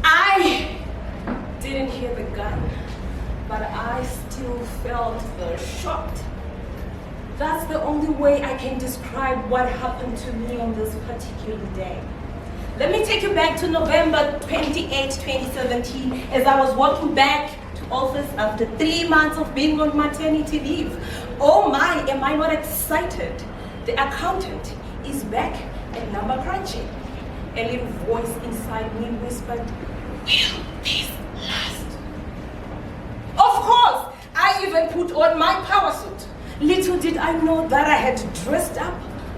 I didn't hear the gun, but I still felt the shot. That's the only way I can describe what happened to me on this particular day. Let me take you back to November 28, 2017, as I was walking back to office after 3 months of being on maternity leave. Oh my, am I not excited? The accountant is back at number crunching. A little voice inside me whispered, "Will this last?" Of course, I even put on my power suit. Little did I know that I had dressed up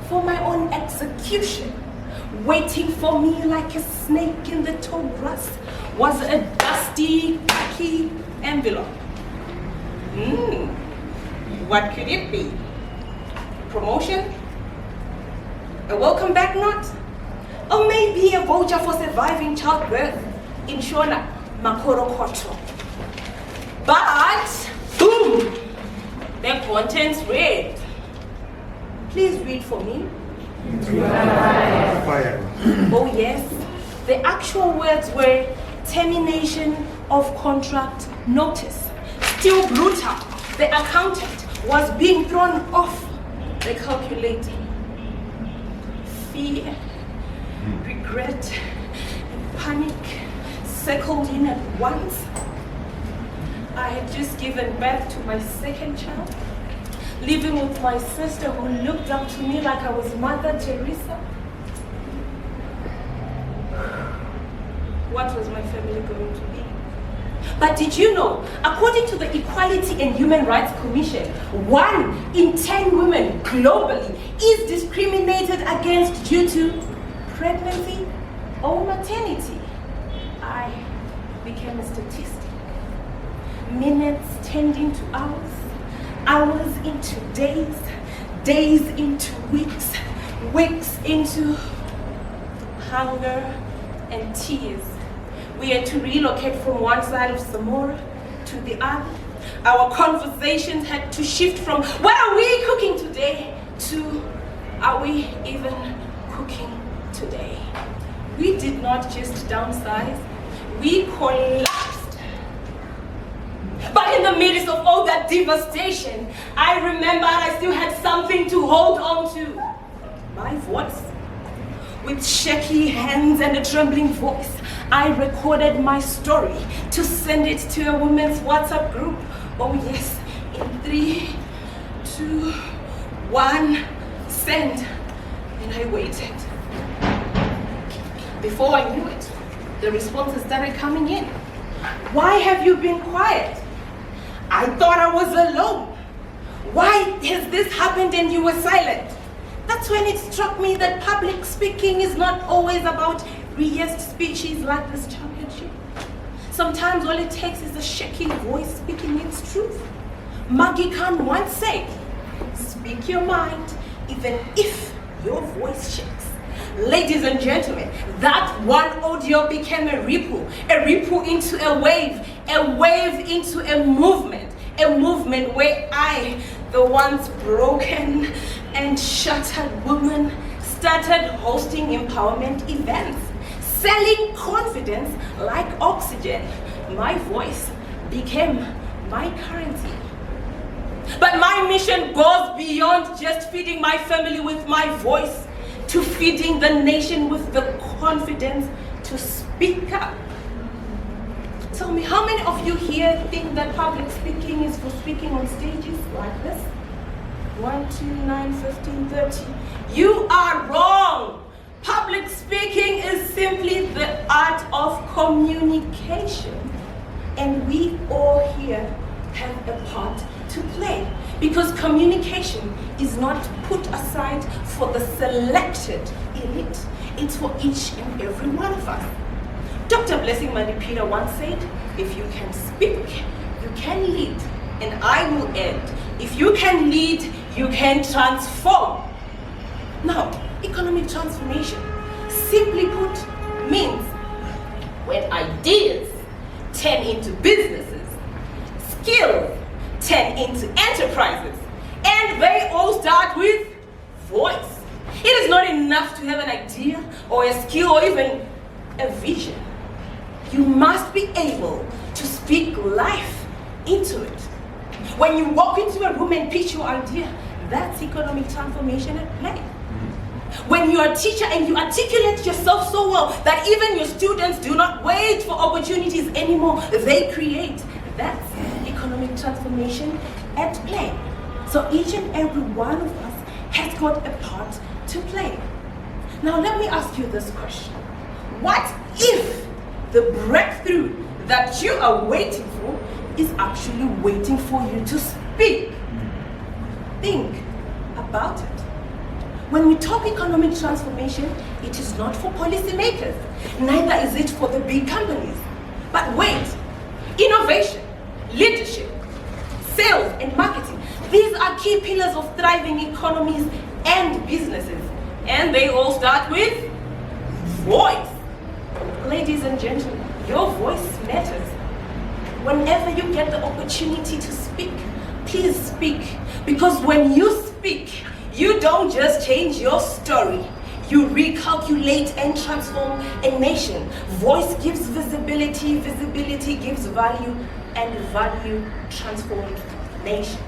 for my own execution. Waiting for me like a snake in the tall grass was a dusty khaki envelope. What could it be? Promotion? A welcome back note? Or maybe a voucher for surviving childbirth in Shona, Makoro. But, boom! The contents read. Please read for me. Fire. Oh yes, the actual words were termination of contract notice. Still brutal, the accountant was being thrown off the calculator. Fear, regret, and panic circled in at once. I had just given birth to my second child, living with my sister who looked up to me like I was Mother Teresa. What was my family going to be? But did you know, according to the Equality and Human Rights Commission, 1 in 10 women globally is discriminated against due to pregnancy or maternity. I became a statistic. Minutes turned into hours, hours into days, days into weeks, weeks into hunger and tears. We had to relocate from one side of Samora to the other. Our conversations had to shift from what are we cooking today to are we even cooking today? We did not just downsize, we collapsed. But in the midst of all that devastation, I remembered I still had something to hold on to. My voice. With shaky hands and a trembling voice, I recorded my story to send it to a women's WhatsApp group. Oh yes, in 3, 2, 1, send. And I waited. Before I knew it, the responses started coming in. Why have you been quiet? I thought I was alone. Why has this happened and you were silent? That's when it struck me that public speaking is not always about rehearsed speeches like this championship. Sometimes all it takes is a shaky voice speaking its truth. Maggie Khan once said, "Speak your mind, even if your voice shakes." Ladies and gentlemen, that one audio became a ripple into a wave into a movement where I, the once broken and shattered woman, started hosting empowerment events, selling confidence like oxygen. My voice became my currency. But my mission goes beyond just feeding my family with my voice, to feeding the nation with the confidence to speak up. Tell me, how many of you here think that public speaking is for speaking on stages like this? 1, 2, 9, 15, 30. You are wrong. Public speaking is simply the art of communication. And we all here have a part to play. Because communication is not put aside for the selected elite. It's for each and every one of us. Dr. Blessing Madipira once said, if you can speak, you can lead. And I will end, if you can lead, you can transform. Now, economic transformation, simply put, means when ideas turn into businesses, skills turn into enterprises, and they all start with voice. It is not enough to have an idea or a skill or even a vision. You must be able to speak life into it. When you walk into a room and pitch your idea, that's economic transformation at play. When you're a teacher and you articulate yourself so well that even your students do not wait for opportunities anymore, they create. That's economic transformation at play. So each and every one of us has got a part to play. Now let me ask you this question. What if the breakthrough that you are waiting for is actually waiting for you to speak? Think about it. When we talk economic transformation, it is not for policymakers, neither is it for the big companies. But wait, innovation, leadership, sales and marketing, these are key pillars of thriving economies and businesses. And they all start with voice. Ladies and gentlemen, your voice matters. Whenever you get the opportunity to speak, please speak. Because when you speak, you don't just change your story. You recalculate and transform a nation. Voice gives visibility, visibility gives value, and value transforms nation.